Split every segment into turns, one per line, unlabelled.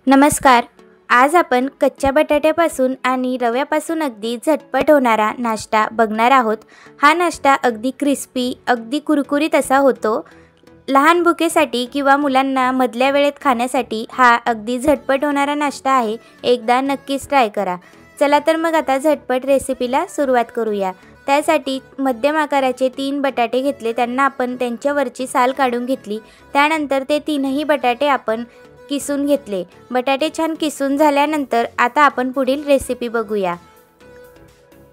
नमस्कार. आज आपण कच्च्या बटाट्यापासून आणि रव्यापासून अगदी झटपट होणारा नाश्ता बघणार आहोत. हा नाश्ता अगदी क्रिस्पी, अगदी कुरकुरीत असा होतो. लहान भुकेसाठी किंवा मुलांना मधल्या वेळेत खाण्यासाठी हा अगदी झटपट होणारा नाश्ता आहे. एकदा नक्कीच ट्राय करा. चला तर मग आता झटपट रेसिपीला सुरुवात करूया. त्यासाठी मध्यम आकाराचे 3 बटाटे घेतले. त्यांना आपण त्यांच्यावरची साल काढून घेतली. त्यानंतर ते 3ही बटाटे आपण किसून घेतले. बटाटे छान किसून झाल्यानंतर आता आपण पुढील रेसिपी बघूया.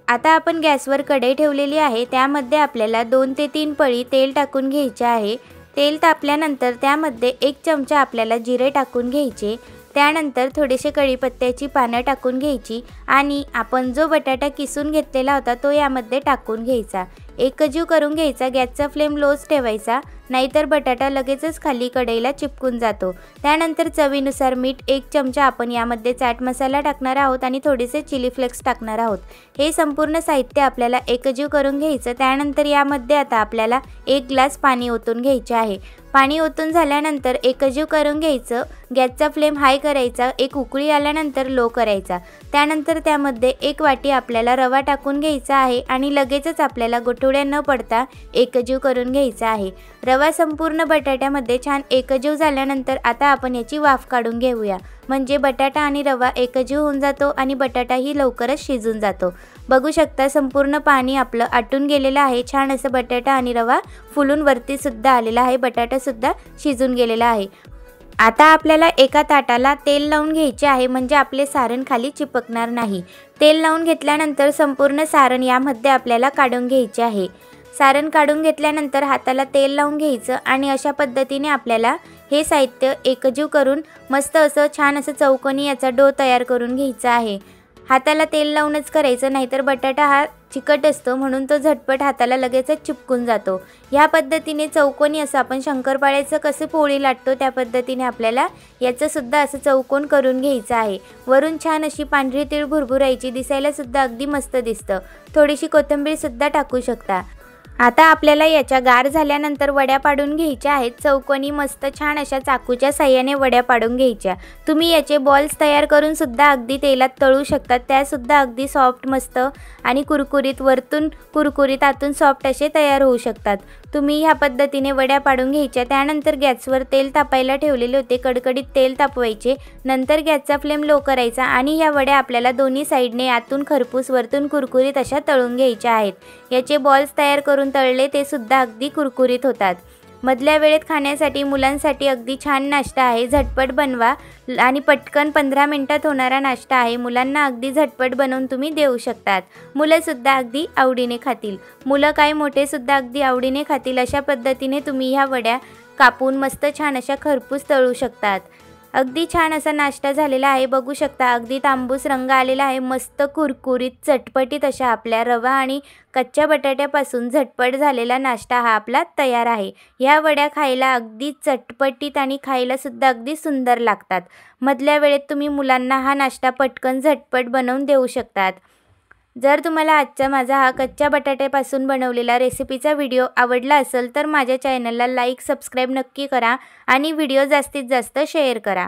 आता आपण गॅसवर कढई ठेवलेली आहे. त्यामध्ये आपल्याला 2 ते 3 पळी तेल टाकून घ्यायचे आहे. तेल तापल्यानंतर त्यामध्ये 1 चमचा आपल्याला जिरे टाकून घ्यायचे. त्यानंतर थोडेसे कढीपत्त्याची पानं टाकून घ्यायची आणि आपण जो बटाटा किसून घेतलेला होता तो यामध्ये टाकून घ्यायचा. एकजीव करून घ्यायचा. गॅसचा फ्लेम लोच ठेवायचा, नाहीतर बटाटा लगेचच खाली कढईला चिपकून जातो. त्यानंतर चवीनुसार मीठ 1 चमचा आपण यामध्ये चाट मसाला टाकणार आहोत आणि थोडेसे चिली फ्लेक्स टाकणार आहोत. हे संपूर्ण साहित्य आपल्याला एकजीव करून घ्यायचं. त्यानंतर यामध्ये आता आपल्याला 1 ग्लास पाणी ओतून घ्यायचे आहे. पाणी ओतून झाल्यानंतर एकजीव करून घ्यायचं. गॅसचा फ्लेम हाय करायचा. एक उकळी आल्यानंतर लो करायचा. त्यानंतर त्यामध्ये 1 वाटी आपल्याला रवा टाकून घ्यायचा आहे आणि लगेचच आपल्याला गोठवड्या न पडता एकजीव करून घ्यायचा आहे. रवा संपूर्ण बटाट्यामध्ये छान एकजीव झाल्यानंतर आता आपण याची वाफ काढून घेऊया. म्हणजे बटाटा आणि रवा एकजीव होऊन जातो आणि बटाटाही लवकरच शिजून जातो. बघू शकता संपूर्ण पाणी आपलं आटून गेलेलं आहे. छान असं बटाटा आणि रवा फुलून वरती सुद्धा आलेला आहे. बटाटा सुद्धा शिजून गेलेला आहे. आता आपल्याला एका ताटाला तेल लावून घ्यायचे आहे, म्हणजे आपले सारण खाली चिपकणार नाही. तेल लावून घेतल्यानंतर संपूर्ण सारण यामध्ये आपल्याला काढून घ्यायचे आहे. सारण काढून घेतल्यानंतर हाताला तेल लावून घ्यायचं आणि अशा पद्धतीने आपल्याला हे साहित्य एकजीव करून मस्त असं छान असं चौकोनी याचा डो तयार करून घ्यायचा आहे. हाताला तेल लावूनच करायचं, नाहीतर बटाटा हा चिकट असतो म्हणून तो झटपट हाताला लगेचच चिपकून जातो. ह्या पद्धतीने चौकोनी असं आपण शंकरपाळ्याचं कसे पोळी लाटतो त्या पद्धतीने आपल्याला याचं सुद्धा असं चौकोन करून घ्यायचं आहे. वरून छान अशी पांढरी तीळ भुरभुरायची, दिसायला सुद्धा अगदी मस्त दिसतं. थोडीशी कोथिंबीर सुद्धा टाकू शकता. आता आपल्याला याच्या गार झाल्यानंतर वड्या पाडून घ्यायच्या आहेत. चौकोनी मस्त छान अशा चाकूच्या साह्याने वड्या पाडून घ्यायच्या. तुम्ही याचे बॉल्स तयार करून सुद्धा अगदी तेलात तळू शकतात. त्यासुद्धा अगदी सॉफ्ट मस्त आणि कुरकुरीत, वरतून कुरकुरीत आतून सॉफ्ट असे तयार होऊ शकतात. तुम्ही ह्या पद्धतीने वड्या पाडून घ्यायच्या. त्यानंतर गॅसवर तेल तापायला ठेवलेले होते. कडकडीत तेल तापवायचे. नंतर गॅसचा फ्लेम लो करायचा आणि ह्या वड्या आपल्याला दोन्ही साईडने आतून खरपूस वरतून कुरकुरीत अशा तळून घ्यायच्या आहेत. याचे बॉल्स तयार करून तळले ते सुद्धा अगदी कुरकुरीत होतात. मधल्या वेळेत खाण्यासाठी मुलांसाठी अगदी छान नाश्ता आहे. झटपट बनवा आणि पटकन 15 मिनिटात होणारा नाश्ता आहे. मुलांना अगदी झटपट बनवून तुम्ही देऊ शकतात. मुलंसुद्धा अगदी आवडीने खातील. मुलं काय मोठे सुद्धा अगदी आवडीने खातील. अशा पद्धतीने तुम्ही ह्या वड्या कापून मस्त छान अशा खरपूस तळू शकतात. अगदी छान असा नाश्ता झालेला आहे. बघू शकता अगदी तांबूस रंग आलेला आहे. मस्त कुरकुरीत चटपटीत अशा आपल्या रवा आणि कच्च्या बटाट्यापासून झटपट झालेला नाश्ता हा आपला तयार आहे. ह्या वड्या खायला अगदी चटपटीत आणि खायला सुद्धा अगदी सुंदर लागतात. मधल्या वेळेत तुम्ही मुलांना हा नाश्ता पटकन झटपट बनवून देऊ शकतात. जर तुम्हाला आजचा माझा हा कच्च्या बटाट्यापासून बनवलेला रेसिपीचा व्हिडिओ आवडला असेल तर माझ्या चॅनलला लाईक, सबस्क्राईब नक्की करा आणि व्हिडिओ जास्तीत जास्त शेअर करा.